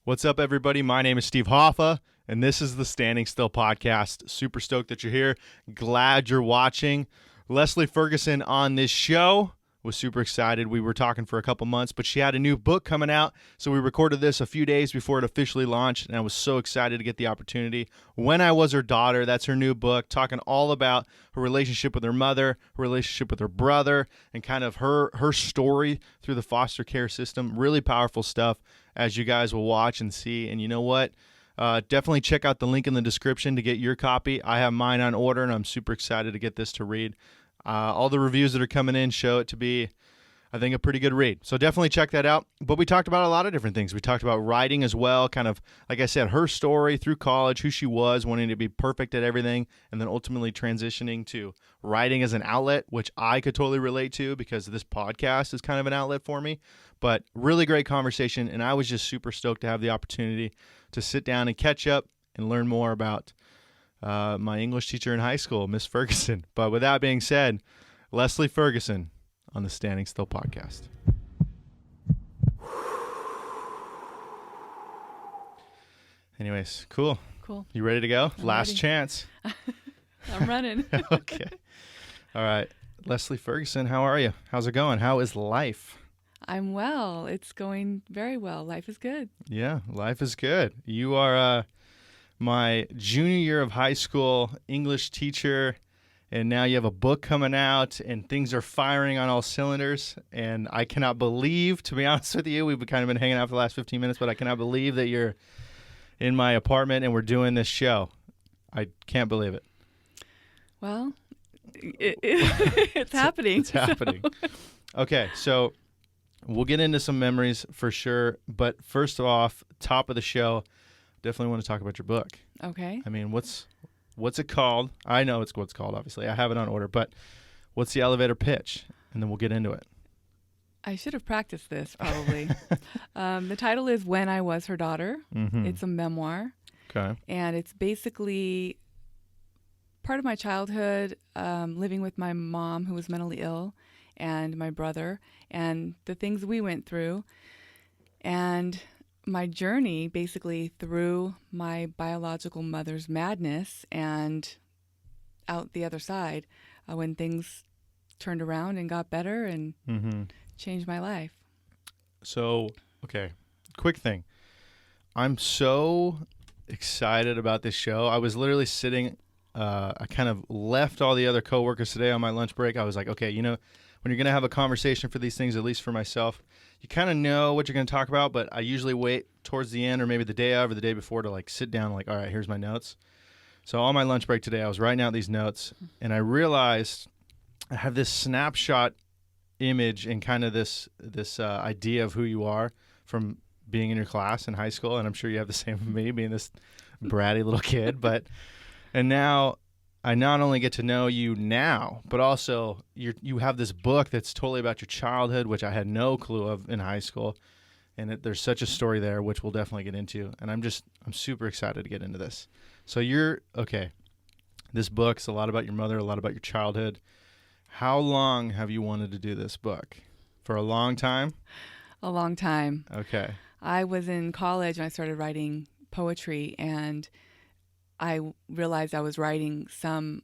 What's up, everybody? My name is Steve Hoffa, and this is the Standing Still Podcast. Super stoked that you're here. Glad you're watching. Leslie Ferguson on this show. Was super excited. We were talking for a couple months, but she had a new book coming out, so we recorded this a few days before it officially launched, and I was so excited to get the opportunity. When I Was Her Daughter, that's her new book, talking all about her relationship with her mother, her relationship with her brother, and kind of her story through the foster care system. Really powerful stuff, as you guys will watch and see. And you know what? Definitely check out the link in the description to get your copy. I have mine on order, and I'm super excited to get this to read. All the reviews that are coming in show it to be, I think, a pretty good read. So definitely check that out. But we talked about a lot of different things. We talked about writing as well, kind of, like I said, her story through college, who she was, wanting to be perfect at everything, and then ultimately transitioning to writing as an outlet, which I could totally relate to because this podcast is kind of an outlet for me. But really great conversation, and I was just super stoked to have the opportunity to sit down and catch up and learn more about my English teacher in high school, Miss Ferguson. But with that being said, Leslie Ferguson on the Standing Still Podcast. Anyways, cool. You ready to go? Last ready. Chance. I'm running. Okay. All right. Leslie Ferguson, how are you? How's it going? How is life? I'm well. It's going very well. Life is good. Yeah, life is good. You are my junior year of high school English teacher, and now you have a book coming out, and things are firing on all cylinders, and I cannot believe, to be honest with you, we've kind of been hanging out for the last 15 minutes, but I cannot believe that you're in my apartment and we're doing this show. I can't believe it. Well, it's happening. It's happening. Okay, so we'll get into some memories for sure, but first off, top of the show, definitely want to talk about your book. Okay. I mean, what's it called? I know it's what's called, obviously. I have it on order, but what's the elevator pitch? And then we'll get into it. I should have practiced this, probably. The title is When I Was Her Daughter. Mm-hmm. It's a memoir. Okay. And it's basically part of my childhood, living with my mom, who was mentally ill, and my brother, and the things we went through. And my journey basically through my biological mother's madness and out the other side when things turned around and got better and changed my life. So, okay, quick thing. I'm so excited about this show. I was literally sitting, I kind of left all the other coworkers today on my lunch break. I was like, okay, you know, when you're going to have a conversation for these things, at least for myself, you kind of know what you're going to talk about, but I usually wait towards the end or maybe the day of or the day before to like sit down like, all right, here's my notes. So on my lunch break today, I was writing out these notes, and I realized I have this snapshot image and kind of this idea of who you are from being in your class in high school, and I'm sure you have the same with me, being this bratty little kid. And now I not only get to know you now, but also you have this book that's totally about your childhood, which I had no clue of in high school. And there's such a story there, which we'll definitely get into. And I'm super excited to get into this. So this book's a lot about your mother, a lot about your childhood. How long have you wanted to do this book? For a long time? A long time. Okay. I was in college and I started writing poetry, and I realized I was writing some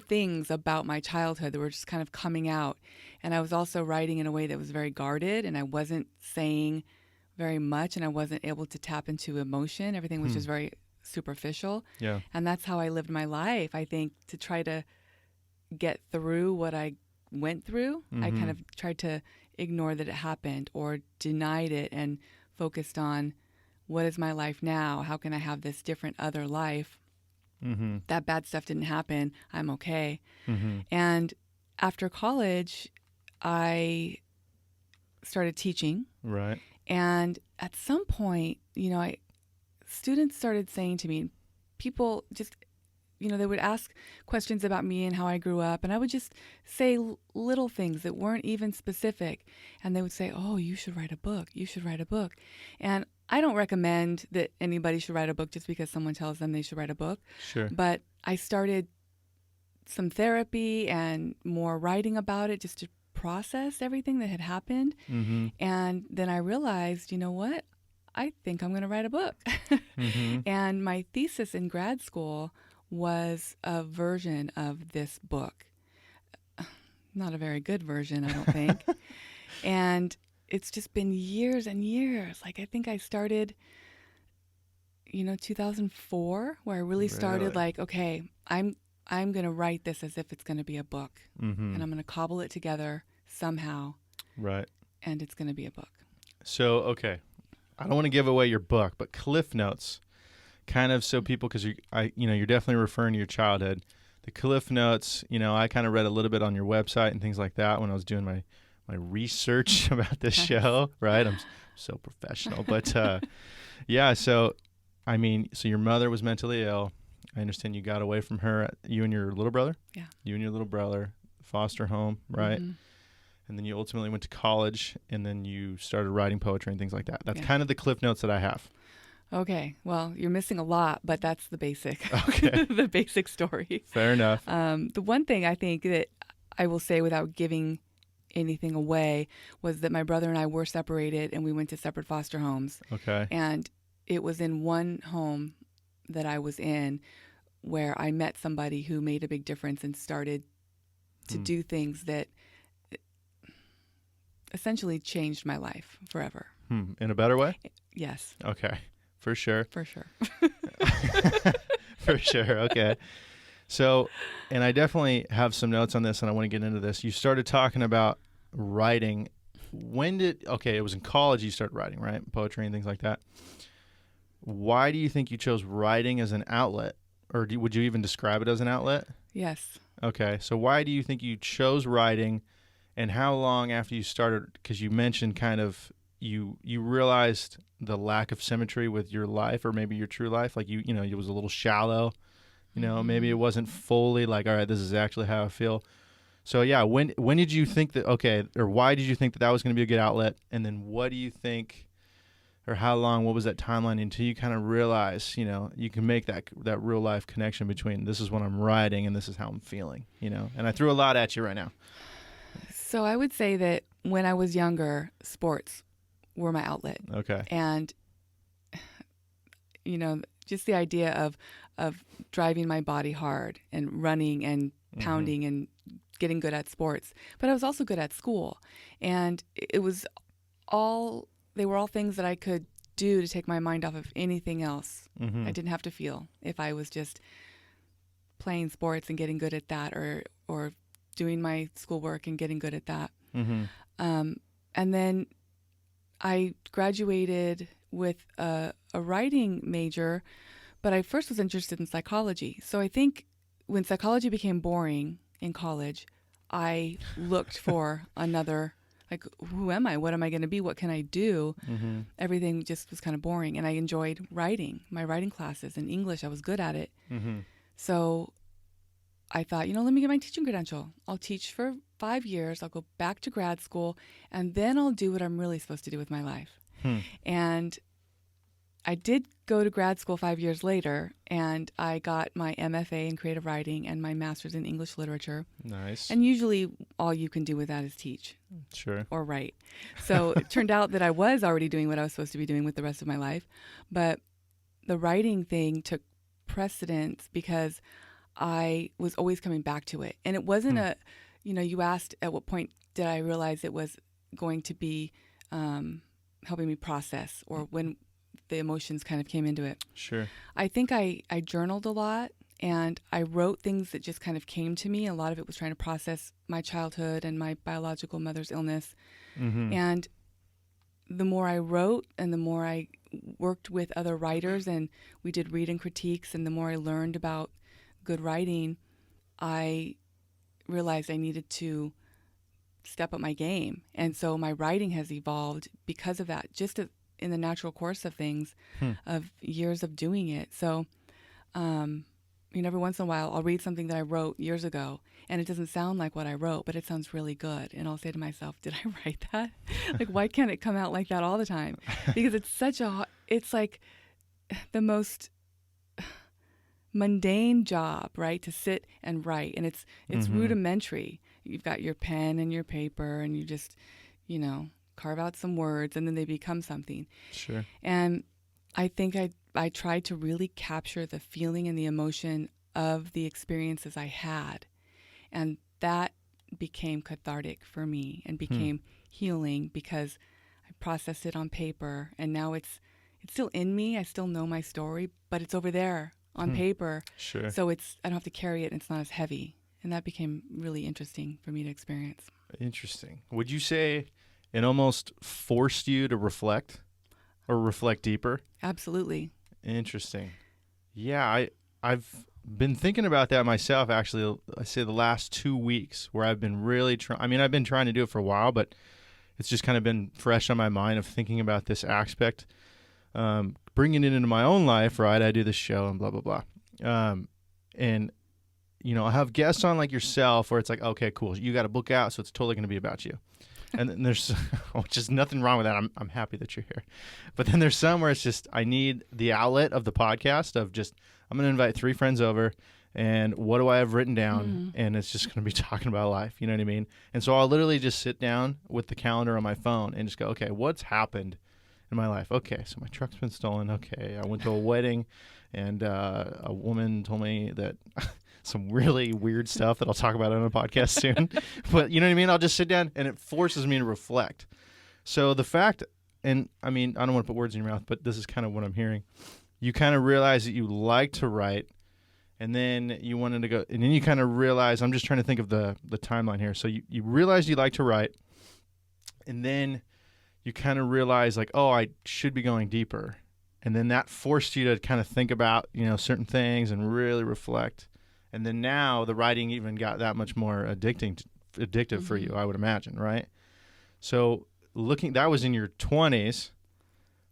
things about my childhood that were just kind of coming out. And I was also writing in a way that was very guarded, and I wasn't saying very much, and I wasn't able to tap into emotion. Everything was just very superficial. Yeah. And that's how I lived my life, I think, to try to get through what I went through. I kind of tried to ignore that it happened or denied it and focused on what is my life now? How can I have this different other life? That bad stuff didn't happen. I'm okay. And after college, I started teaching. Right. And at some point, students started saying to me, people just, they would ask questions about me and how I grew up. And I would just say little things that weren't even specific. And they would say, oh, you should write a book. You should write a book. And I don't recommend that anybody should write a book just because someone tells them they should write a book. Sure. But I started some therapy and more writing about it just to process everything that had happened. Mm-hmm. And then I realized, you know what? I think I'm going to write a book. Mm-hmm. And my thesis in grad school was a version of this book. Not a very good version, I don't think. And it's just been years and years. Like, I think I started, 2004, where I really started like, okay, I'm going to write this as if it's going to be a book. Mm-hmm. And I'm going to cobble it together somehow. Right. And it's going to be a book. So, okay. I don't want to give away your book, but Cliff Notes, kind of so people, because you're definitely referring to your childhood. The Cliff Notes, I kind of read a little bit on your website and things like that when I was doing my research about this show, right? I'm so professional. But, yeah, so, so your mother was mentally ill. I understand you got away from her, you and your little brother? Yeah. You and your little brother, foster home, right? Mm-hmm. And then you ultimately went to college, and then you started writing poetry and things like that. That's Yeah. kind of the Cliff Notes that I have. Okay. Well, you're missing a lot, but that's the basic. Okay. The basic story. Fair enough. The one thing I think that I will say without giving anything away was that my brother and I were separated, and we went to separate foster homes. Okay. And it was in one home that I was in where I met somebody who made a big difference and started to do things that essentially changed my life forever. In a better way? Yes. Okay. For sure. For sure. For sure. Okay. So, and I definitely have some notes on this, and I want to get into this. You started talking about writing. It was in college you started writing, right? Poetry and things like that. Why do you think you chose writing as an outlet? Or would you even describe it as an outlet? Yes. Okay. So why do you think you chose writing, and how long after you started, because you mentioned kind of you realized the lack of symmetry with your life, or maybe your true life, like it was a little shallow, maybe it wasn't fully like, all right, this is actually how I feel. So yeah, when did you think that, or why did you think that was going to be a good outlet? And then what do you think, or how long, what was that timeline until you kind of realize, you can make that real life connection between this is what I'm writing and this is how I'm feeling, and I threw a lot at you right now. So I would say that when I was younger, sports were my outlet. Okay. And, just the idea of driving my body hard and running and pounding and getting good at sports. But I was also good at school. And they were all things that I could do to take my mind off of anything else. Mm-hmm. I didn't have to feel if I was just playing sports and getting good at that, or doing my schoolwork and getting good at that. Mm-hmm. And then I graduated with a writing major, but I first was interested in psychology. So I think when psychology became boring in college, I looked for another, like, who am I? What am I going to be? What can I do? Mm-hmm. Everything just was kind of boring. And I enjoyed writing, my writing classes. In English, I was good at it. Mm-hmm. So I thought, let me get my teaching credential. I'll teach for 5 years. I'll go back to grad school, and then I'll do what I'm really supposed to do with my life. And I did go to grad school 5 years later, and I got my MFA in creative writing and my master's in English literature. Nice. And usually all you can do with that is teach. Sure. Or write. So it turned out that I was already doing what I was supposed to be doing with the rest of my life. But the writing thing took precedence because I was always coming back to it. And it wasn't you asked at what point did I realize it was going to be helping me process, or when the emotions kind of came into it. Sure. I think I journaled a lot, and I wrote things that just kind of came to me. A lot of it was trying to process my childhood and my biological mother's illness. Mm-hmm. And the more I wrote and the more I worked with other writers and we did read and critiques, and the more I learned about good writing, I realized I needed to step up my game. And so my writing has evolved because of that, just in the natural course of things, of years of doing it. So, every once in a while I'll read something that I wrote years ago and it doesn't sound like what I wrote, but it sounds really good. And I'll say to myself, did I write that? Like, why can't it come out like that all the time? Because it's like the most mundane job, right? To sit and write. And it's rudimentary. you've got your pen and your paper, and you just, carve out some words, and then they become something. Sure. And I think I tried to really capture the feeling and the emotion of the experiences I had. And that became cathartic for me and became healing because I processed it on paper, and now it's still in me. I still know my story, but it's over there on paper. Sure. So I don't have to carry it, and it's not as heavy. And that became really interesting for me to experience. Interesting. Would you say it almost forced you to reflect or reflect deeper? Absolutely. Interesting. Yeah, I've been thinking about that myself, actually. I say the last 2 weeks where I've been really I've been trying to do it for a while, but it's just kind of been fresh on my mind of thinking about this aspect, bringing it into my own life, right? I do this show and blah, blah, blah. And, I have guests on like yourself where it's like, okay, cool. You got a book out, so it's totally going to be about you. And then there's just nothing wrong with that. I'm happy that you're here. But then there's some where it's just I need the outlet of the podcast of just I'm going to invite 3 friends over, and what do I have written down? And it's just going to be talking about life. You know what I mean? And so I'll literally just sit down with the calendar on my phone and just go, okay, what's happened in my life? Okay, so my truck's been stolen. Okay, I went to a wedding, and a woman told me that some really weird stuff that I'll talk about on a podcast soon. But you know what I mean? I'll just sit down, and it forces me to reflect. So the fact, and I mean, I don't want to put words in your mouth, but this is kind of what I'm hearing. You kind of realize that you like to write, and then you wanted to go, and then you kind of realize, I'm just trying to think of the timeline here. So you realize you like to write, and then you kind of realize like, oh, I should be going deeper. And then that forced you to kind of think about, certain things and really reflect. And then now the writing even got that much more addictive for you, I would imagine, right? So that was in your 20s.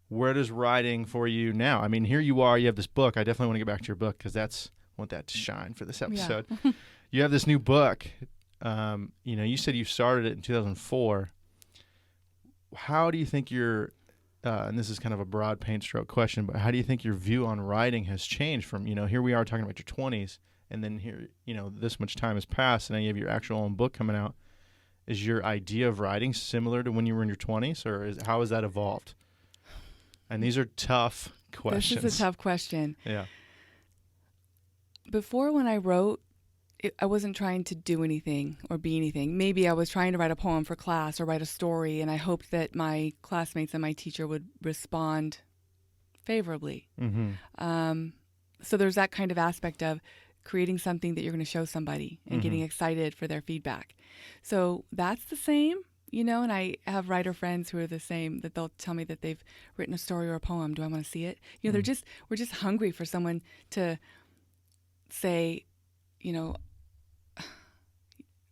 Where does writing for you now? I mean, here you are, you have this book. I definitely want to get back to your book because I want that to shine for this episode. Yeah. You have this new book. You said you started it in 2004. How do you think and this is kind of a broad paint stroke question, but how do you think your view on writing has changed from, here we are talking about your 20s, and then here, this much time has passed, and now you have your actual own book coming out. Is your idea of writing similar to when you were in your 20s, or how has that evolved? And these are tough questions. This is a tough question. Yeah. Before, when I wrote, I wasn't trying to do anything or be anything. Maybe I was trying to write a poem for class or write a story, and I hoped that my classmates and my teacher would respond favorably. So there's that kind of aspect of creating something that you're going to show somebody and getting excited for their feedback. So that's the same. And I have writer friends who are the same, that they'll tell me that they've written a story or a poem. Do I want to see it? We're just hungry for someone to say,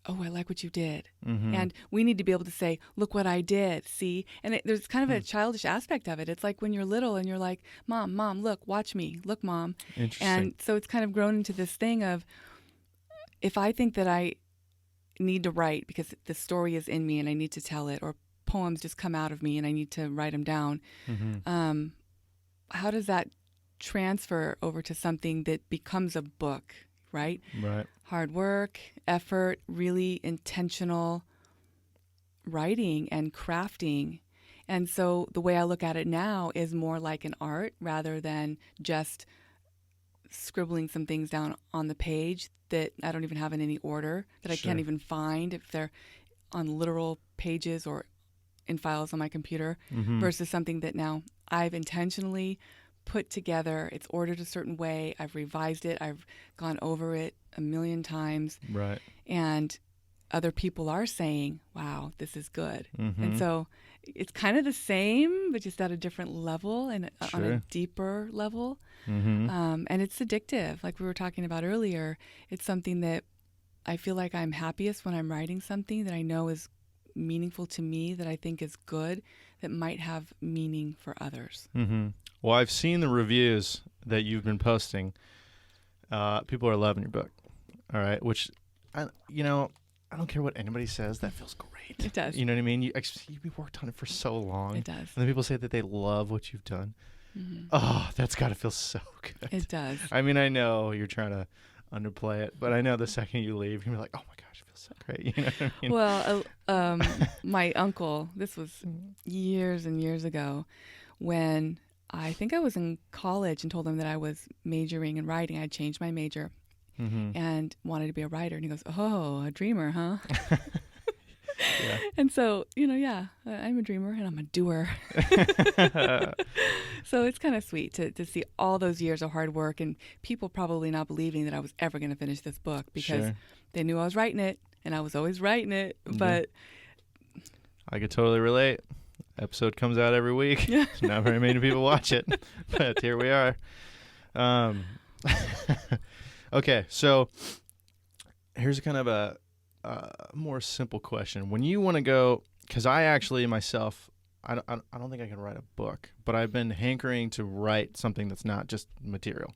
oh, I like what you did. And we need to be able to say, look what I did, see? And there's kind of a childish aspect of it. It's like when you're little and you're like, Mom, look, watch me. Look, Mom. Interesting. And so it's kind of grown into this thing of, if I think that I need to write because the story is in me and I need to tell it, or poems just come out of me and I need to write them down, how does that transfer over to something that becomes a book, right? Right. Hard work, effort, really intentional writing and crafting. And so the way I look at it now is more like an art rather than just scribbling some things down on the page that I don't even have in any order, that I can't even find if they're on literal pages or in files on my computer, versus something that now I've intentionally put together. It's ordered a certain way. I've revised it. I've gone over it a million times. Right. And other people are saying, wow, this is good. And so it's kind of the same, but just at a different level and on a deeper level. And it's addictive. Like we were talking about earlier, it's something that I feel like I'm happiest when I'm writing something that I know is meaningful to me, that I think is good, that might have meaning for others. Well, I've seen the reviews that you've been posting. People are loving your book. All right. Which, I don't care what anybody says. That feels great. It does. You know what I mean? You've worked on it for so long. It does. And then people say that they love what you've done. Oh, that's got to feel so good. It does. I mean, I know you're trying to underplay it. But I know the second you leave, you're like, oh my gosh, it feels so great. You know what I mean? Well, my uncle, this was years and years ago, when I think I was in college and told him that I was majoring in writing. I changed my major and wanted to be a writer. And he goes, oh, a dreamer, huh? Yeah. And so, I'm a dreamer and I'm a doer. So it's kind of sweet to see all those years of hard work and people probably not believing that I was ever going to finish this book because they knew I was writing it and I was always writing it. But I could totally relate. Episode comes out every week. Not very many people watch it, but here we are. Okay, so here's kind of a more simple question. When you want to go, because I actually myself, I don't think I can write a book, but I've been hankering to write something that's not just material.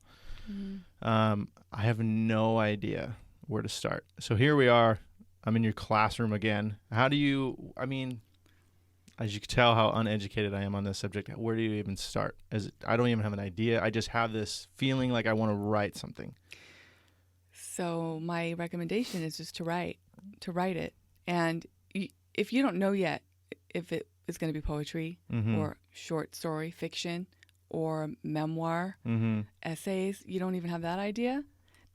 I have no idea where to start. So here we are. I'm in your classroom again. How do you, as you can tell how uneducated I am on this subject, where do you even start? I don't even have an idea. I just have this feeling like I want to write something. So my recommendation is just to write it. And if you don't know yet if it is going to be poetry or short story, fiction, or memoir, essays, you don't even have that idea?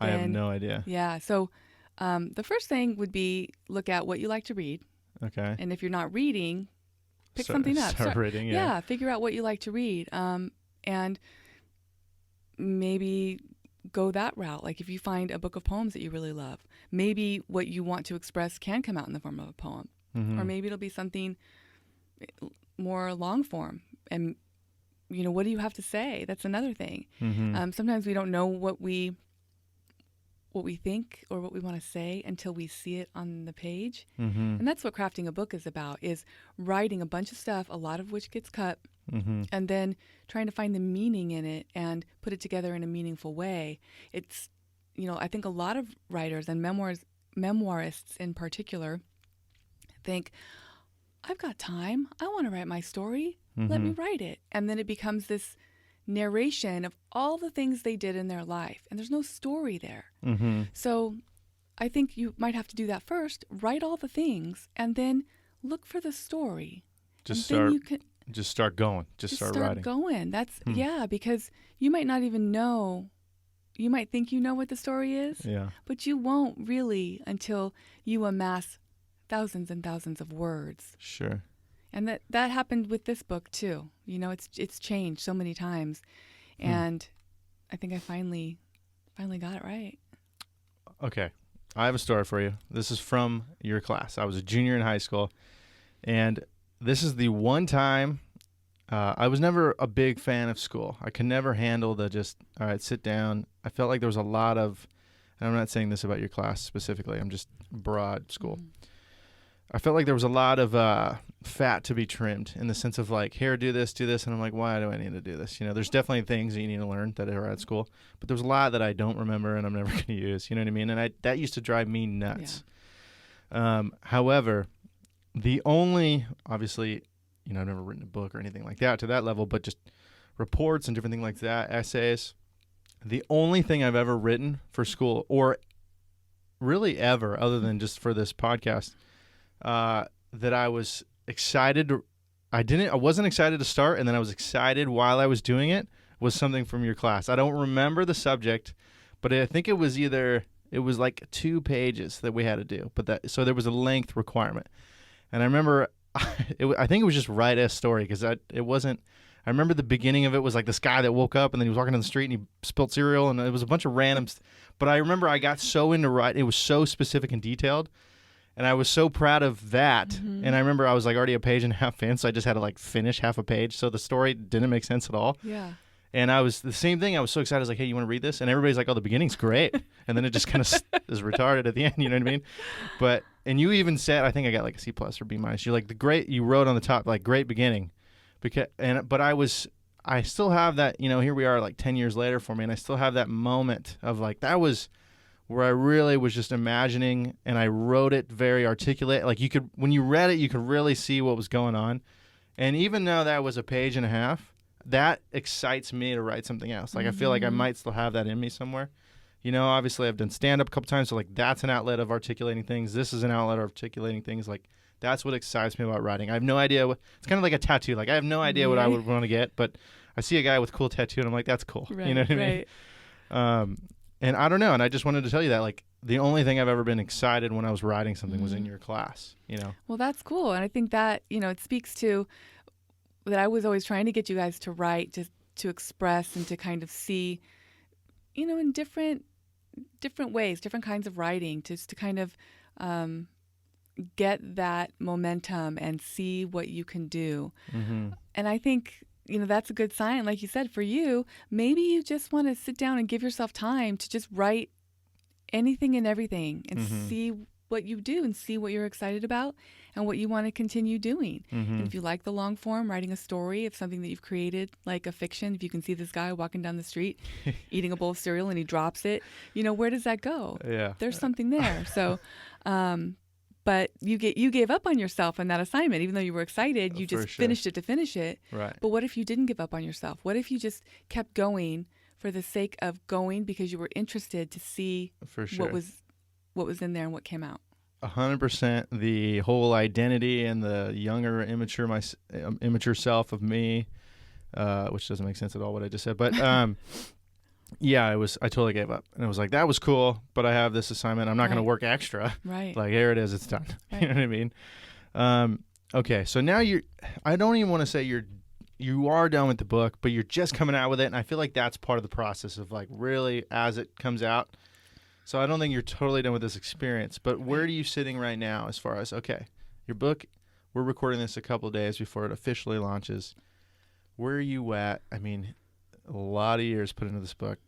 I have no idea. Yeah. So the first thing would be look at what you like to read. Okay. And if you're not reading, pick something up. Start reading, yeah. Figure out what you like to read. And maybe go that route. Like if you find a book of poems that you really love, maybe what you want to express can come out in the form of a poem. Or maybe it'll be something more long form. And, what do you have to say? That's another thing. Sometimes we don't know what we think or what we want to say until we see it on the page. And that's what crafting a book is about, is writing a bunch of stuff, a lot of which gets cut, and then trying to find the meaning in it and put it together in a meaningful way. It's, I think a lot of writers and memoirists in particular think, I've got time. I want to write my story. Let me write it. And then it becomes this narration of all the things they did in their life, and there's no story there. So I think you might have to do that first, write all the things, and then look for the story. Just start going. Just start writing. Going. That's because you might not even know. You might think you know what the story is, but you won't really until you amass thousands and thousands of words. Sure. And that happened with this book too. It's changed so many times, and I think I finally got it right. Okay, I have a story for you. This is from your class. I was a junior in high school, and this is the one time I was never a big fan of school. I could never handle the just, all right, sit down. I felt like there was a lot of, and I'm not saying this about your class specifically, I'm just broad school. I felt like there was a lot of fat to be trimmed in the sense of like, here, do this. And I'm like, why do I need to do this? There's definitely things that you need to learn that are at school, but there's a lot that I don't remember and I'm never going to use. You know what I mean? And that used to drive me nuts. Yeah. However, obviously, I've never written a book or anything like that to that level, but just reports and different things like that, essays. The only thing I've ever written for school, or really ever, other than just for this podcast, that I was excited I wasn't excited to start, and then I was excited while I was doing it, was something from your class. I don't remember the subject, but I think it was like 2 pages that we had to do, so there was a length requirement. And I remember I think it was just write a story, because I remember the beginning of it was like this guy that woke up and then he was walking down the street and he spilled cereal, and it was a bunch of random but I remember I got so into writing. It was so specific and detailed. And I was so proud of that. And I remember I was like already a page and a half in, so I just had to like finish half a page. So the story didn't make sense at all. Yeah. And I was the same thing. I was so excited. I was like, hey, you want to read this? And everybody's like, oh, the beginning's great. And then it just kind of is retarded at the end. You know what I mean? And you even said, I think I got like a C+ or B-. You're like, you wrote on the top, like, great beginning. But I still have that, here we are like 10 years later for me. And I still have that moment of like, that was where I really was just imagining, and I wrote it very articulate. Like when you read it, you could really see what was going on. And even though that was a page and a half, that excites me to write something else. Like I feel like I might still have that in me somewhere, Obviously I've done stand-up a couple times, so like that's an outlet of articulating things. This is an outlet of articulating things. Like that's what excites me about writing. I have no idea it's kind of like a tattoo. Like I have no idea what I would want to get, but I see a guy with a cool tattoo and I'm like, that's cool. Right, you know what I mean? And I don't know. And I just wanted to tell you that, like, the only thing I've ever been excited when I was writing something was in your class, Well, that's cool. And I think that, it speaks to that I was always trying to get you guys to write, just to express and to kind of see, in different ways, different kinds of writing, just to kind of get that momentum and see what you can do. Mm-hmm. And I think, that's a good sign. Like you said, for you, maybe you just want to sit down and give yourself time to just write anything and everything and see what you do and see what you're excited about and what you want to continue doing. And if you like the long form, writing a story of something that you've created, like a fiction, if you can see this guy walking down the street eating a bowl of cereal and he drops it, where does that go? Yeah. There's something there. So, but you gave up on yourself in that assignment, even though you were excited. You just finished it to finish it. Right. But what if you didn't give up on yourself? What if you just kept going for the sake of going because you were interested to see what was in there and what came out? 100%. The whole identity and the younger, immature self of me, which doesn't make sense at all what I just said, but yeah, I totally gave up, and it was like, that was cool, but I have this assignment. I'm not going to work extra. Right. Like, here it is. It's done. Right. You know what I mean? Okay. So now I don't even want to say you are done with the book, but you're just coming out with it. And I feel like that's part of the process of like really as it comes out. So I don't think you're totally done with this experience, but where are you sitting right now as far as, okay, your book, we're recording this a couple of days before it officially launches. Where are you at? I mean, a lot of years put into this book.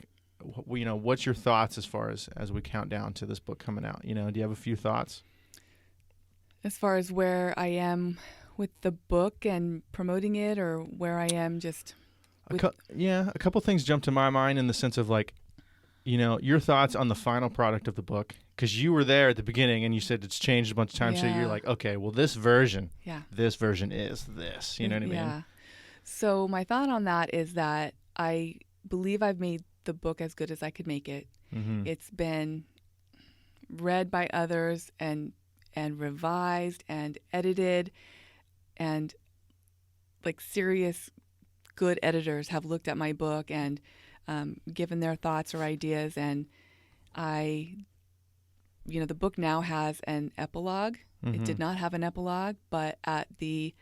What's your thoughts as far as we count down to this book coming out? Do you have a few thoughts? As far as where I am with the book and promoting it, or where I am just a couple things jump to my mind in the sense of like, your thoughts on the final product of the book, because you were there at the beginning and you said it's changed a bunch of times. Yeah. So you're like, okay, well, this version is this, you know what I mean? Yeah. So my thought on that is that I believe I've made the book as good as I could make it. Mm-hmm. It's been read by others and revised and edited, and like serious good editors have looked at my book and given their thoughts or ideas. And the book now has an epilogue. Mm-hmm. It did not have an epilogue, but at the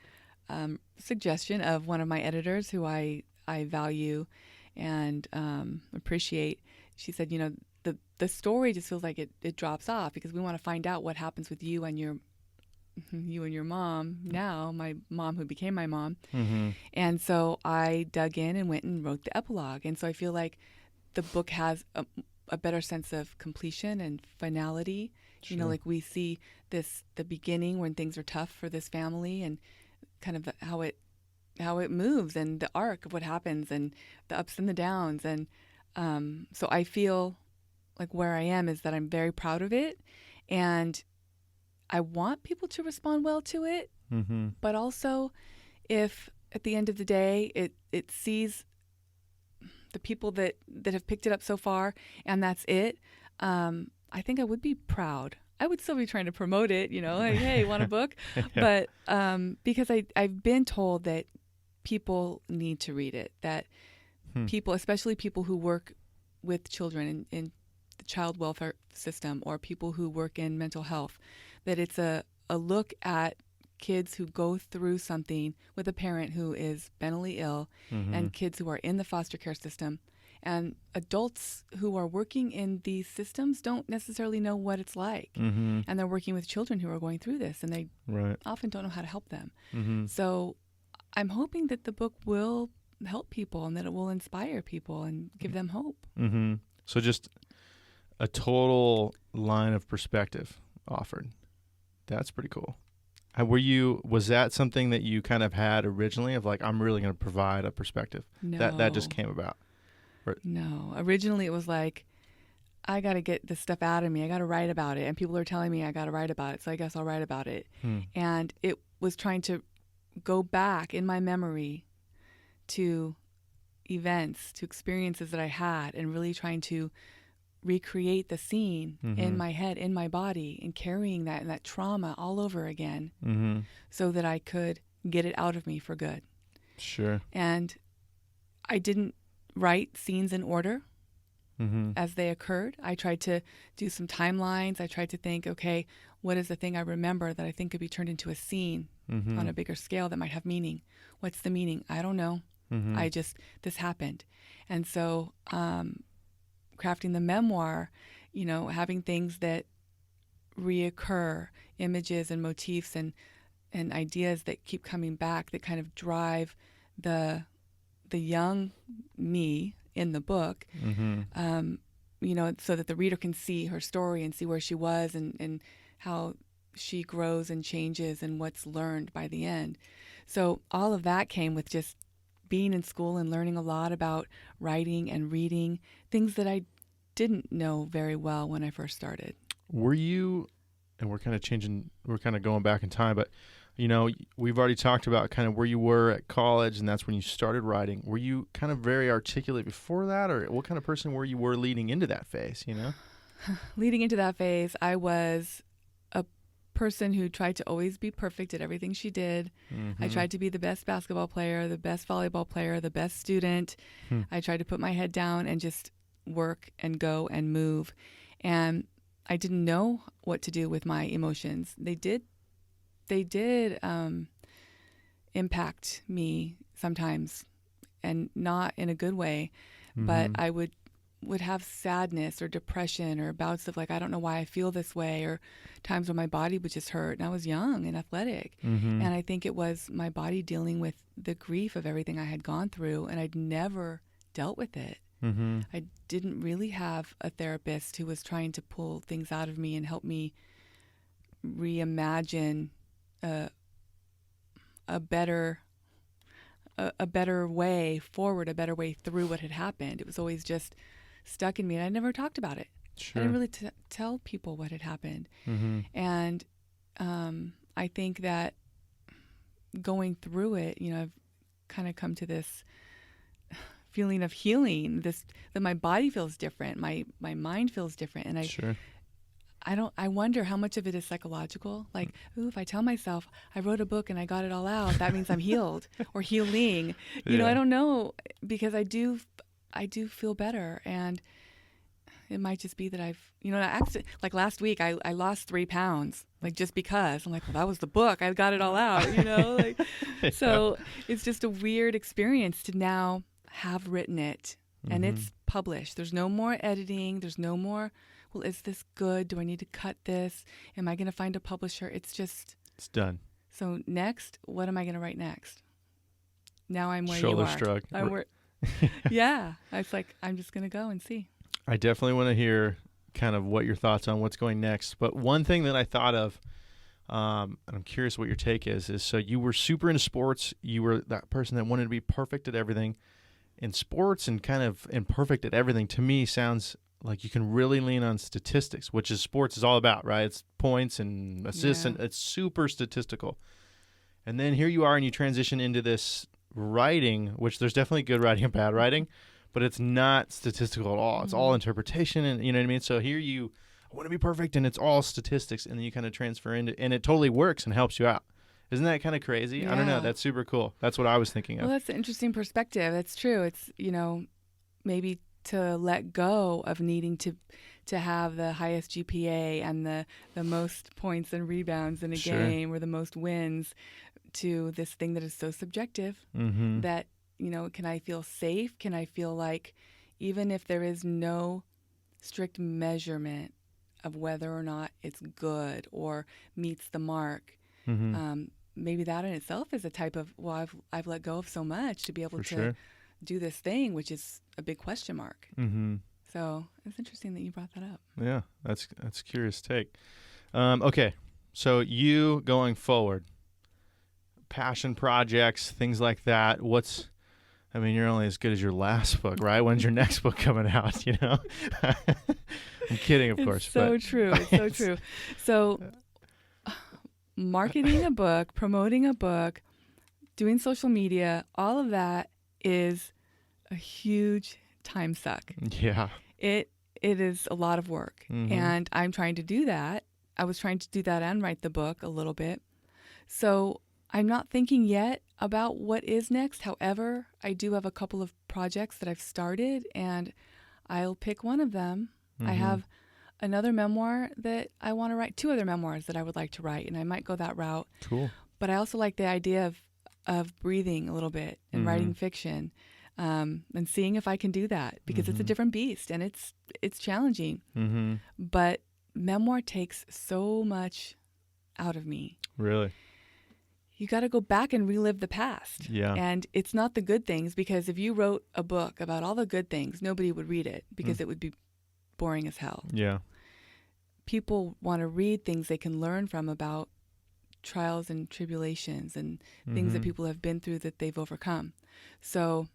suggestion of one of my editors who I value and appreciate, she said, the story just feels like it drops off because we want to find out what happens with you and your mom now, my mom who became my mom. Mm-hmm. And so I dug in and went and wrote the epilogue. And so I feel like the book has a better sense of completion and finality. Sure. Like we see the beginning when things are tough for this family and kind of how it moves and the arc of what happens and the ups and the downs. And so I feel like where I am is that I'm very proud of it, and I want people to respond well to it. Mm-hmm. But also, if at the end of the day it sees the people that have picked it up so far and that's it, I think I would be proud. I would still be trying to promote it, like, hey, want a book? Yeah. But because I've been told that people need to read it, that people, especially people who work with children in the child welfare system or people who work in mental health, that it's a look at kids who go through something with a parent who is mentally ill, Mm-hmm. and kids who are in the foster care system, and adults who are working in these systems don't necessarily know what it's like. Mm-hmm. And they're working with children who are going through this, and they Right. often don't know how to help them. Mm-hmm. So I'm hoping that the book will help people and that it will inspire people and give them hope. Mm-hmm. So just a total line of perspective offered. That's pretty cool. Was that something that you kind of had originally of like, I'm really going to provide a perspective? No. That just came about. No. Originally it was like, I got to get this stuff out of me. I got to write about it. And people are telling me I got to write about it. So I guess I'll write about it. And it was trying to go back in my memory to events, to experiences that I had, and really trying to recreate the scene in my head, in my body, and carrying that trauma all over again so that I could get it out of me for good. Sure. And I didn't write scenes in order as they occurred. I tried to do some timelines. I tried to think, okay, what is the thing I remember that I think could be turned into a scene on a bigger scale that might have meaning? What's the meaning? I don't know. This happened. And so crafting the memoir, having things that reoccur, images and motifs and ideas that keep coming back that kind of drive the young me in the book, so that the reader can see her story and see where she was and how she grows and changes and what's learned by the end. So all of that came with just being in school and learning a lot about writing and reading, things that I didn't know very well when I first started. Were you, and we're kind of going back in time, but we've already talked about kind of where you were at college, and that's when you started writing. Were you kind of very articulate before that, or what kind of person were you leading into that phase, Leading into that phase, I was a person who tried to always be perfect at everything she did. I tried to be the best basketball player, the best volleyball player, the best student. I tried to put my head down and just work and go and move. And I didn't know what to do with my emotions. They did impact me sometimes, and not in a good way, but I would have sadness or depression or bouts of like, I don't know why I feel this way, or times when my body would just hurt, and I was young and athletic. And I think it was my body dealing with the grief of everything I had gone through, and I'd never dealt with it. I didn't really have a therapist who was trying to pull things out of me and help me reimagine a better way forward, a better way through what had happened. It was always just stuck in me, and I never talked about it. Sure. I didn't really tell people what had happened. And I think that going through it, I've kind of come to this feeling of healing, that my body feels different, my mind feels different, and I wonder how much of it is psychological. Like, if I tell myself I wrote a book and I got it all out, that means I'm healed or healing. I don't know, because I do feel better, and it might just be that I've, like last week I lost 3 pounds, like just because I'm like, well, that was the book, I got it all out, So it's just a weird experience to now have written it and it's published. There's no more editing. There's no more, well, is this good? Do I need to cut this? Am I going to find a publisher? It's done. So next, what am I going to write next? Now I'm where Shoulder you are. shrug. Yeah. It's like, I'm just going to go and see. I definitely want to hear kind of what your thoughts on what's going next. But one thing that I thought of, and I'm curious what your take is so you were super into sports. You were that person that wanted to be perfect at everything. In sports and kind of imperfect at everything, to me, sounds like you can really lean on statistics, which is sports is all about, right? It's points and assists, and it's super statistical. And then here you are, and you transition into this writing, which there's definitely good writing and bad writing, but it's not statistical at all. It's all interpretation, and you know what I mean? So here you want to be perfect, and it's all statistics, and then you kind of transfer into, and it totally works and helps you out. Isn't that kind of crazy? Yeah. I don't know. That's super cool. That's what I was thinking of. Well, that's an interesting perspective. That's true. It's, maybe to let go of needing to have the highest GPA and the most points and rebounds in a game, or the most wins, to this thing that is so subjective that, can I feel safe? Can I feel like, even if there is no strict measurement of whether or not it's good or meets the mark, maybe that in itself is a type of, well, I've let go of so much to be able to do this thing, which is a big question mark. So it's interesting that you brought that up. Yeah, that's a curious take. Okay, so you going forward, passion projects, things like that. You're only as good as your last book, right? When's your next book coming out? I'm kidding, of course. It's so true. It's so true. So marketing a book, promoting a book, doing social media, all of that is a huge time suck. Yeah. It it is a lot of work. And I'm trying to do that. I was trying to do that and write the book a little bit. So I'm not thinking yet about what is next. However, I do have a couple of projects that I've started, and I'll pick one of them. I have another memoir that I want to write, 2 other memoirs that I would like to write, and I might go that route. Cool. But I also like the idea of breathing a little bit and writing fiction, and seeing if I can do that, because it's a different beast and it's challenging. But memoir takes so much out of me. Really? You got to go back and relive the past. Yeah. And it's not the good things, because if you wrote a book about all the good things, nobody would read it, because it would be boring as hell. Yeah. People want to read things they can learn from, about trials and tribulations and things that people have been through that they've overcome. So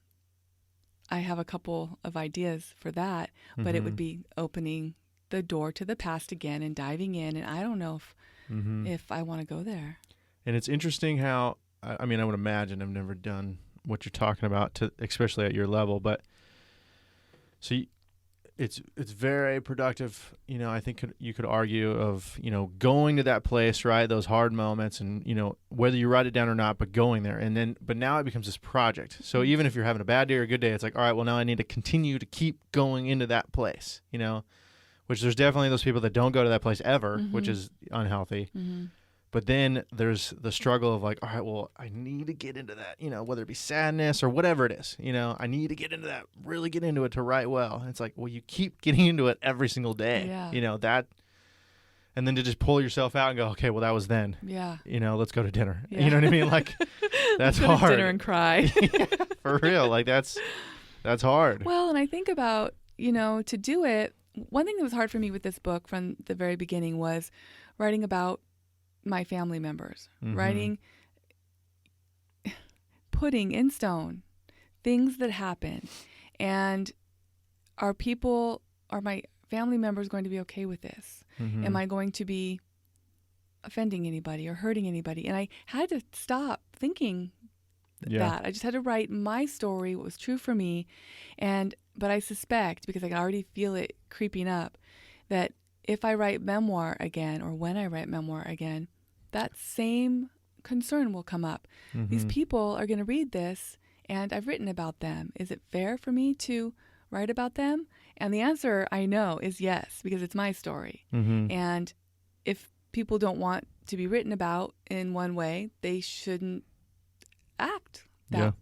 I have a couple of ideas for that, but it would be opening the door to the past again and diving in. And I don't know if I want to go there. And it's interesting how, I mean, I would imagine, I've never done what you're talking about, especially at your level, but so it's very productive. You know, I think you could argue of, you know, going to that place, right? Those hard moments, and, you know, whether you write it down or not, but going there. And then, but now it becomes this project. So even if you're having a bad day or a good day, it's like, all right, well, now I need to continue to keep going into that place, you know, which there's definitely those people that don't go to that place ever, which is unhealthy. But then there's the struggle of like, all right, well, I need to get into that, you know, whether it be sadness or whatever it is, you know, I need to get into that, really get into it to write well. And it's like, well, you keep getting into it every single day, you know, that, and then to just pull yourself out and go, okay, well, that was then, you know, let's go to dinner. You know what I mean? Like, that's go hard. To dinner and cry. For real. Like that's hard. Well, and I think about, you know, to do it, one thing that was hard for me with this book from the very beginning was writing about my family members, putting in stone things that happen, and are my family members going to be okay with this? Am I going to be offending anybody or hurting anybody? And I had to stop thinking that. I just had to write my story, what was true for me, but I suspect, because I can already feel it creeping up, that if I write memoir again, or when I write memoir again, that same concern will come up. These people are going to read this, and I've written about them. Is it fair for me to write about them? And the answer, I know, is yes, because it's my story. And if people don't want to be written about in one way, they shouldn't act that.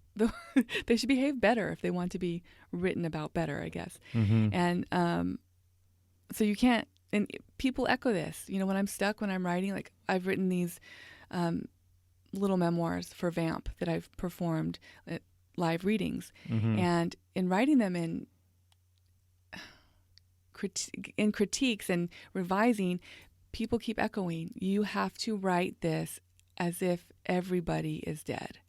They should behave better if they want to be written about better, I guess. And so you can't. And people echo this, you know, when I'm stuck, when I'm writing, like I've written these little memoirs for Vamp that I've performed at live readings. And in writing them in critiques and revising, people keep echoing, you have to write this as if everybody is dead.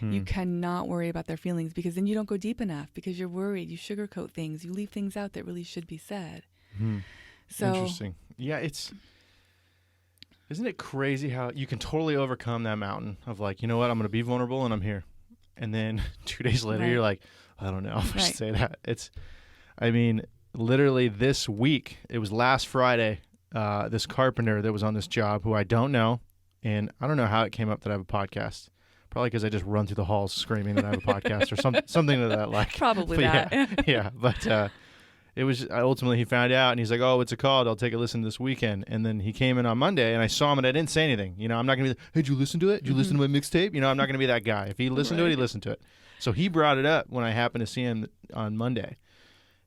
You cannot worry about their feelings, because then you don't go deep enough, because you're worried, you sugarcoat things, you leave things out that really should be said. So interesting. Yeah, isn't it crazy how you can totally overcome that mountain of like, you know what, I'm going to be vulnerable and I'm here. And then 2 days later, you're like, I don't know if I should say that. I mean, literally this week, it was last Friday, this carpenter that was on this job who I don't know, and I don't know how it came up that I have a podcast. Probably because I just run through the halls screaming that I have a podcast or something to that like. Probably but that. Yeah. But it was ultimately he found out and he's like, oh, what's it called? I'll take a listen this weekend. And then he came in on Monday and I saw him and I didn't say anything. You know, I'm not going to be like, hey, did you listen to it? Did you listen to my mixtape? You know, I'm not going to be that guy. If he listened to it, he listened to it. So he brought it up when I happened to see him on Monday.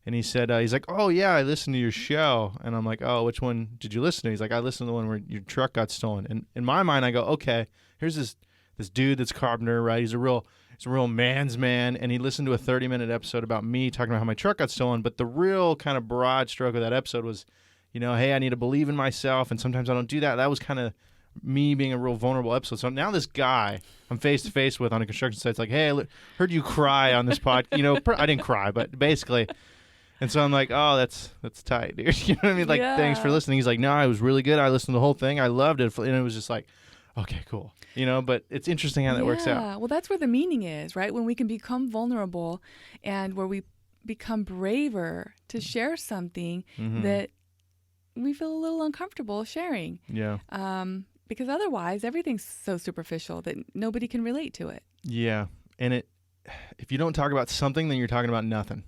And he said, he's like, oh, yeah, I listened to your show. And I'm like, oh, which one did you listen to? He's like, I listened to the one where your truck got stolen. And in my mind, I go, okay, here's this dude that's carpenter, right? He's a real man's man. And he listened to a 30-minute episode about me talking about how my truck got stolen. But the real kind of broad stroke of that episode was, you know, hey, I need to believe in myself. And sometimes I don't do that. That was kind of me being a real vulnerable episode. So now this guy I'm face to face with on a construction site is like, hey, I heard you cry on this pod. You know, I didn't cry, but basically. And so I'm like, oh, that's tight, dude. You know what I mean? Like, thanks for listening. He's like, no, it was really good. I listened to the whole thing. I loved it. And it was just like, okay, cool. You know, but it's interesting how that works out. Well, that's where the meaning is, right? When we can become vulnerable and where we become braver to share something that we feel a little uncomfortable sharing. Yeah. Because otherwise everything's so superficial that nobody can relate to it. Yeah. And if you don't talk about something, then you're talking about nothing.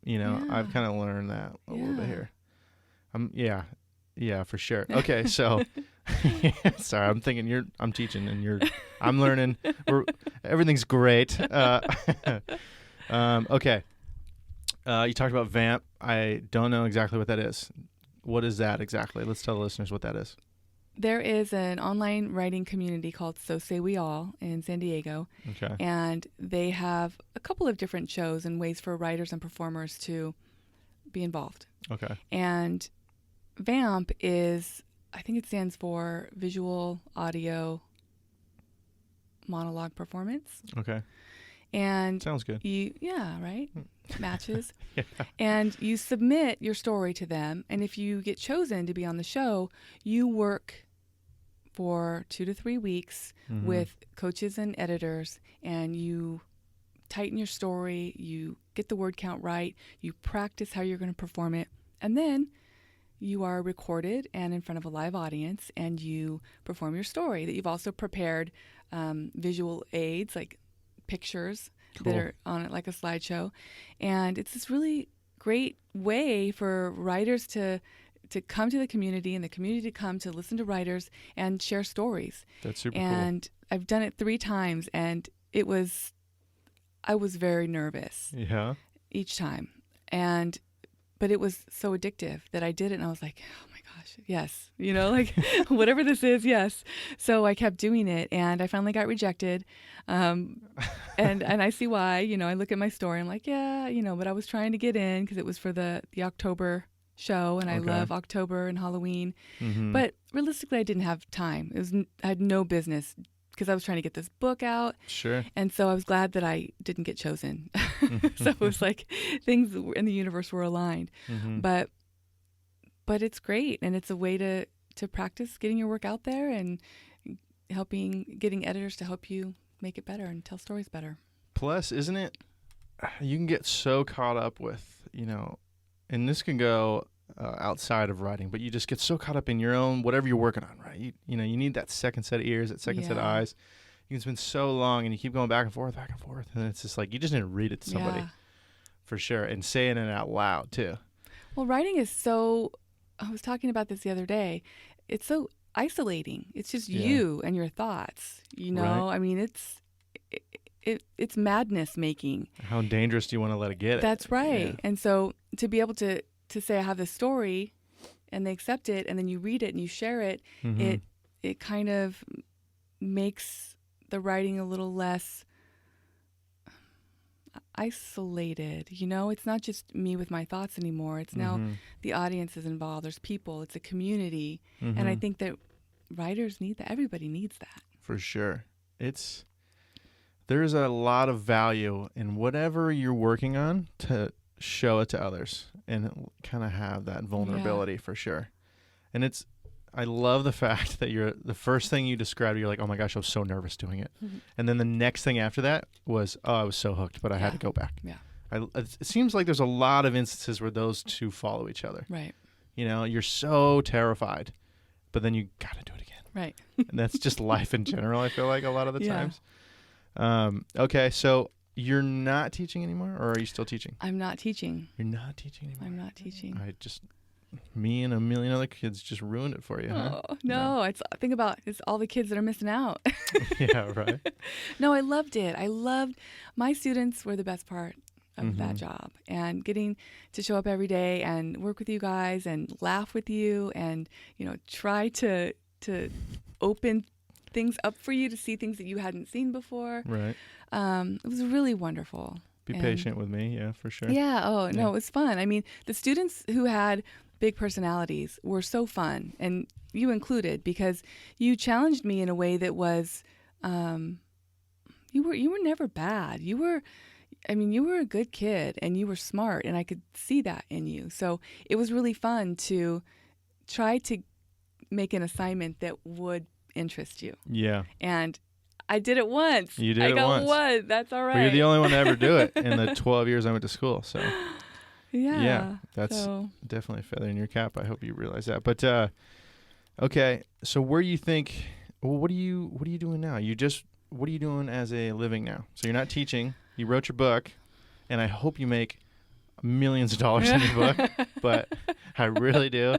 Yeah. I've kind of learned that a little bit here. Yeah, for sure. Yeah. Okay, so sorry, I'm thinking I'm teaching and I'm learning. Everything's great. Okay. You talked about VAMP. I don't know exactly what that is. What is that exactly? Let's tell the listeners what that is. There is an online writing community called So Say We All in San Diego. Okay. And they have a couple of different shows and ways for writers and performers to be involved. Okay. And VAMP is, I think it stands for Visual Audio Monologue Performance. Okay. And sounds good. Right? Matches. Yeah. And you submit your story to them. And if you get chosen to be on the show, you work for 2 to 3 weeks with coaches and editors, and you tighten your story, you get the word count right, you practice how you're going to perform it, and then you are recorded and in front of a live audience, and you perform your story that you've also prepared visual aids like pictures that are on it like a slideshow. And it's this really great way for writers to come to the community and the community to come to listen to writers and share stories. That's super and cool. I've done it 3 times, and I was very nervous each time. But it was so addictive that I did it, and I was like, oh my gosh, yes. Like whatever this is, yes. So I kept doing it, and I finally got rejected. And I see why. I look at my story, I'm like, yeah, but I was trying to get in because it was for the October show, and I love October and Halloween. But realistically, I didn't have time. I had no business because I was trying to get this book out. Sure. And so I was glad that I didn't get chosen. So it was like things in the universe were aligned. But it's great, and it's a way to practice getting your work out there and getting editors to help you make it better and tell stories better. Plus, isn't it, you can get so caught up with, and this can go outside of writing, but you just get so caught up in your own, whatever you're working on, right? You need that second set of ears, that second set of eyes. You can spend so long, and you keep going back and forth, and it's just like, you just need to read it to somebody for sure, and saying it out loud too. Well, writing is I was talking about this the other day, it's so isolating. It's just you and your thoughts, Right. I mean, it's madness making. How dangerous do you want to let it get? That's right. Yeah. And so to be able to say I have this story, and they accept it, and then you read it and you share it, it kind of makes the writing a little less isolated. It's not just me with my thoughts anymore. It's now the audience is involved. There's people. It's a community. And I think that writers need that. Everybody needs that. For sure. There's a lot of value in whatever you're working on to show it to others and kind of have that vulnerability for sure. And I love the fact that the first thing you described, you're like, oh my gosh, I was so nervous doing it. And then the next thing after that was, oh, I was so hooked, but I had to go back. Yeah. It seems like there's a lot of instances where those two follow each other. Right. You're so terrified, but then you got to do it again. Right. And that's just life in general, I feel like, a lot of the times. Okay, so you're not teaching anymore, or are you still teaching? I'm not teaching. You're not teaching anymore? I'm not teaching. Me and a million other kids just ruined it for you, huh? Oh, no. It's all the kids that are missing out. Yeah, right. No, I loved it. My students were the best part of that job, and getting to show up every day and work with you guys and laugh with you and, try to open things up for you to see things that you hadn't seen before. Right. It was really wonderful. Be patient with me. Yeah, for sure. Yeah. Oh, no, it was fun. I mean, the students who had big personalities were so fun, and you included, because you challenged me in a way that was, you were never bad. You were a good kid, and you were smart, and I could see that in you. So it was really fun to try to make an assignment that would interest you. Yeah. And I did it once. You did I it got once. one. That's all right. Well, you're the only one to ever do it in the 12 years I went to school. So Yeah. that's definitely a feather in your cap. I hope you realize that. But okay, so where do you think? Well, what are you doing now? What are you doing as a living now? So you're not teaching. You wrote your book, and I hope you make millions of dollars in your book. But I really do.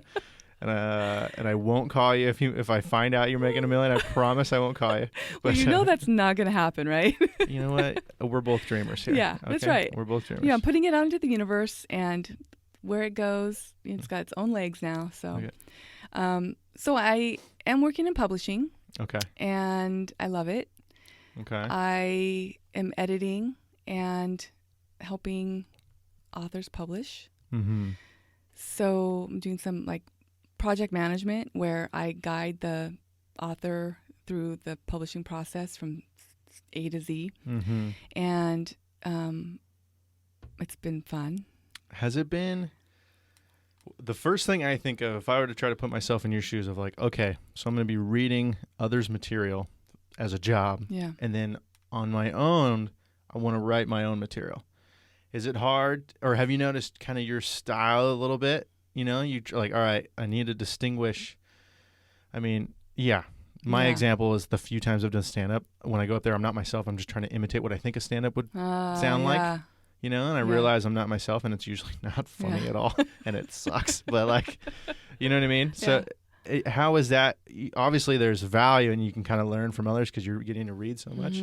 And I won't call you if I find out you're making $1 million. I promise I won't call you. But well, that's not going to happen, right? You know what? We're both dreamers here. Yeah, that's right. We're both dreamers. Yeah, I'm putting it out into the universe, and where it goes, it's got its own legs now. So, so I am working in publishing. Okay. And I love it. Okay. I am editing and helping authors publish. Mm-hmm. So I'm doing some project management where I guide the author through the publishing process from A to Z. Mm-hmm. And it's been fun. Has it been? The first thing I think of, if I were to try to put myself in your shoes of okay, so I'm going to be reading others' material as a job. Yeah. And then on my own, I want to write my own material. Is it hard, or have you noticed kind of your style a little bit? You know, all right, I need to distinguish. I mean, my example is the few times I've done stand-up. When I go up there, I'm not myself. I'm just trying to imitate what I think a stand-up would sound like. You know, and I realize I'm not myself, and it's usually not funny at all, and it sucks. But you know what I mean? So how is that? Obviously, there's value, and you can kind of learn from others because you're getting to read so much.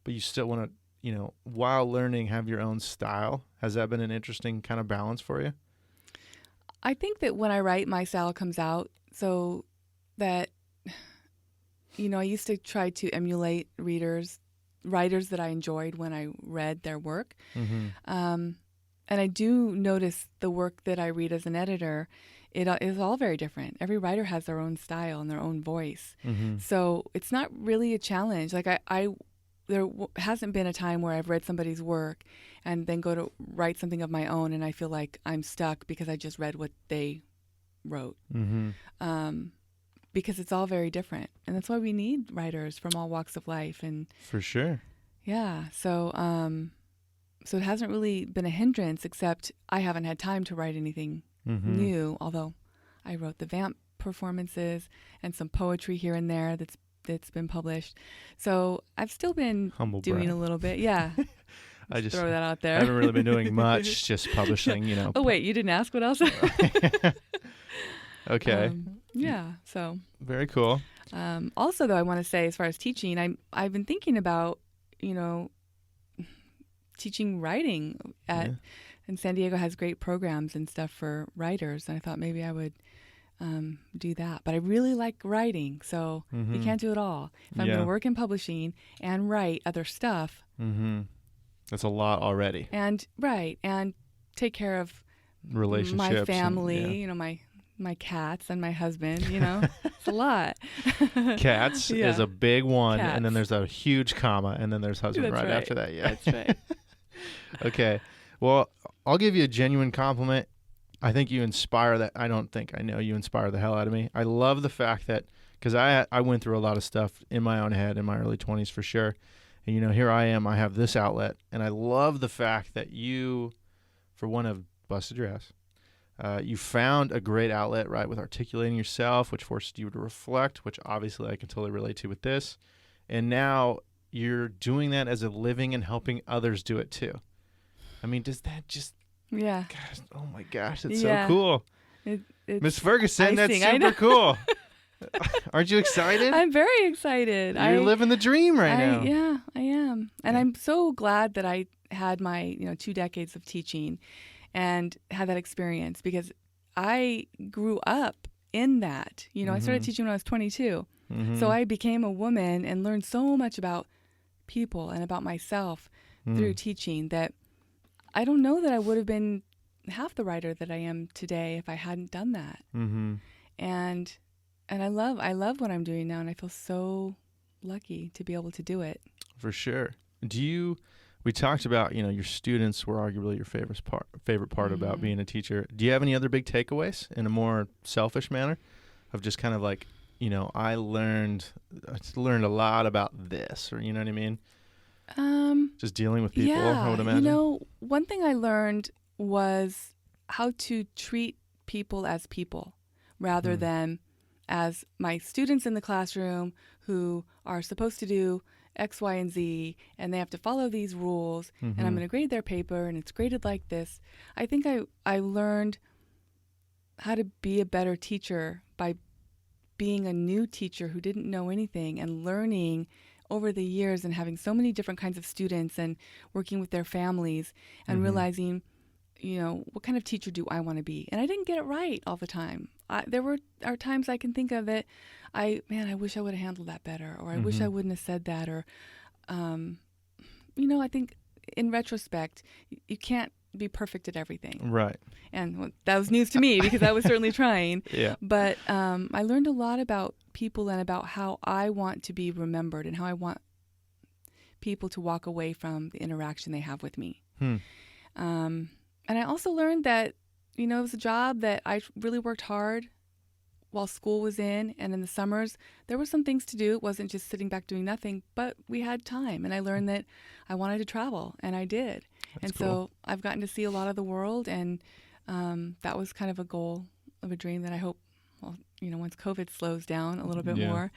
But you still want to, while learning, have your own style. Has that been an interesting kind of balance for you? I think that when I write, my style comes out so that, I used to try to emulate writers that I enjoyed when I read their work. Mm-hmm. And I do notice the work that I read as an editor, it is all very different. Every writer has their own style and their own voice. Mm-hmm. So it's not really a challenge. There hasn't been a time where I've read somebody's work and then go to write something of my own and I feel like I'm stuck because I just read what they wrote. Mm-hmm. Because it's all very different. And that's why we need writers from all walks of life. And for sure. Yeah. So it hasn't really been a hindrance, except I haven't had time to write anything new, although I wrote the Vamp performances and some poetry here and there that's been published. So I've still been doing a little bit. Yeah. I just throw that out there. I haven't really been doing much, just publishing, Oh, wait, you didn't ask what else? Okay. Yeah. So very cool. Also, though, I want to say, as far as teaching, I've been thinking about, teaching writing and San Diego has great programs and stuff for writers. And I thought maybe I would do that. But I really like writing, so you can't do it all. If I'm going to work in publishing and write other stuff, that's a lot already. And take care of relationships, my family, and, my cats and my husband, it's a lot. Cats is a big one. Cats. And then there's a huge comma, and then there's husband That's right after that. Yeah, that's right. Okay. Well, I'll give you a genuine compliment. I think you inspire that. I know you inspire the hell out of me. I love the fact that, because I went through a lot of stuff in my own head in my early 20s for sure. And, here I am. I have this outlet. And I love the fact that you, for one, have busted your ass. You found a great outlet, right, with articulating yourself, which forced you to reflect, which obviously I can totally relate to with this. And now you're doing that as a living and helping others do it too. I mean, does that just... Yeah. Gosh, oh my gosh, it's so cool. Miss Ferguson, icing, that's super cool. Aren't you excited? I'm very excited. You're living the dream now. Yeah, I am. And I'm so glad that I had my 2 decades of teaching and had that experience, because I grew up in that. I started teaching when I was 22. So I became a woman and learned so much about people and about myself through teaching that I don't know that I would have been half the writer that I am today if I hadn't done that. And I love what I'm doing now, and I feel so lucky to be able to do it. For sure. We talked about, your students were arguably your favorite part about being a teacher. Do you have any other big takeaways in a more selfish manner of just kind of I learned a lot about this, or you know what I mean? Just dealing with people, I would imagine. One thing I learned was how to treat people as people rather than as my students in the classroom who are supposed to do X, Y, and Z, and they have to follow these rules, and I'm going to grade their paper, and it's graded like this. I think I learned how to be a better teacher by being a new teacher who didn't know anything and learning over the years and having so many different kinds of students and working with their families and realizing, what kind of teacher do I want to be? And I didn't get it right all the time. There are times I can think of that I wish I would have handled that better, or I wish I wouldn't have said that, or, I think in retrospect, you can't be perfect at everything. Right. And that was news to me because I was certainly trying. Yeah. But I learned a lot about people and about how I want to be remembered and how I want people to walk away from the interaction they have with me. And I also learned that, it was a job that I really worked hard while school was in, and in the summers, there were some things to do. It wasn't just sitting back doing nothing, but we had time. And I learned that I wanted to travel, and I did. That's and cool. So I've gotten to see a lot of the world, and that was kind of a goal of a dream that I hope, once COVID slows down a little bit more.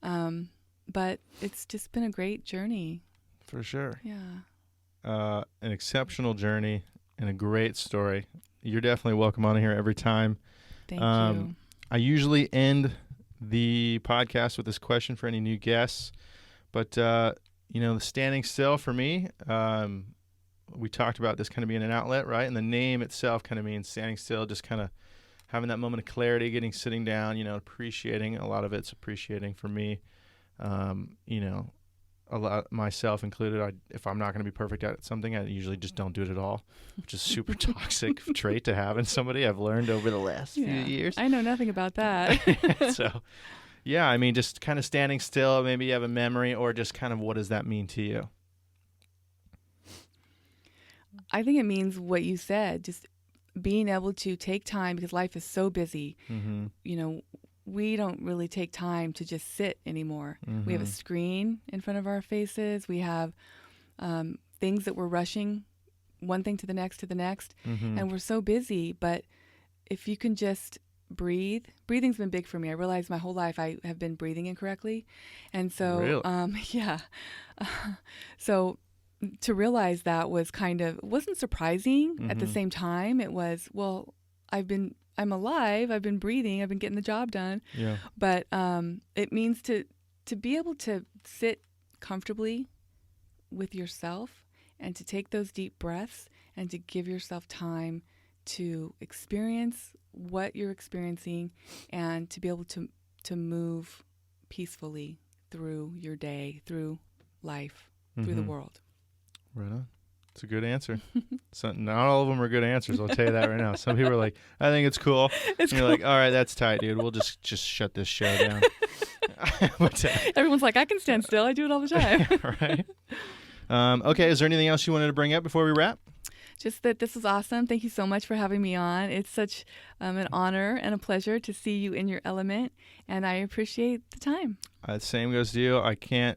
But it's just been a great journey. For sure. Yeah. An exceptional journey and a great story. You're definitely welcome on here every time. Thank you. I usually end the podcast with this question for any new guests, but the standing still for me, we talked about this kind of being an outlet, right? And the name itself kind of means standing still, just kind of having that moment of clarity, sitting down, appreciating. A lot of it's appreciating for me, a lot, myself included. If I'm not going to be perfect at something, I usually just don't do it at all, which is a super toxic trait to have in somebody. I've learned over the last few years. I know nothing about that. So, yeah, just kind of standing still. Maybe you have a memory, or just kind of what does that mean to you? I think it means what you said, just being able to take time because life is so busy. We don't really take time to just sit anymore. We have a screen in front of our faces. We have things that we're rushing one thing to the next, and we're so busy. But if you can just breathe, breathing's been big for me. I realized my whole life I have been breathing incorrectly. And so, really? So to realize that was it wasn't surprising. At the same time, it was, I'm alive. I've been breathing. I've been getting the job done. Yeah. But it means to be able to sit comfortably with yourself and to take those deep breaths and to give yourself time to experience what you're experiencing and to be able to move peacefully through your day, through life, through the world. Right on. It's a good answer. Not all of them are good answers. I'll tell you that right now. Some people are like, I think it's cool. You're like, all right, that's tight, dude. We'll just shut this show down. But, everyone's like, I can stand still. I do it all the time. Right. Okay. Is there anything else you wanted to bring up before we wrap? Just that this was awesome. Thank you so much for having me on. It's such an honor and a pleasure to see you in your element, and I appreciate the time. Same goes to you.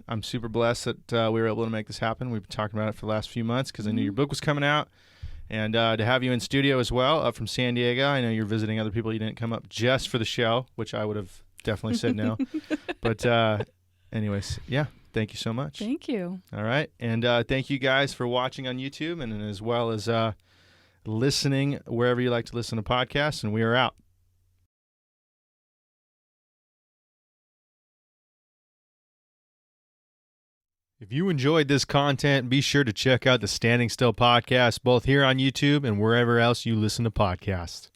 I'm super blessed that we were able to make this happen. We've been talking about it for the last few months because I knew your book was coming out, and to have you in studio as well, up from San Diego. I know you're visiting other people. You didn't come up just for the show, which I would have definitely said no. But anyways, yeah. Thank you so much. Thank you. All right. And thank you guys for watching on YouTube and as well as listening wherever you like to listen to podcasts. And we are out. If you enjoyed this content, be sure to check out the Standing Still podcast, both here on YouTube and wherever else you listen to podcasts.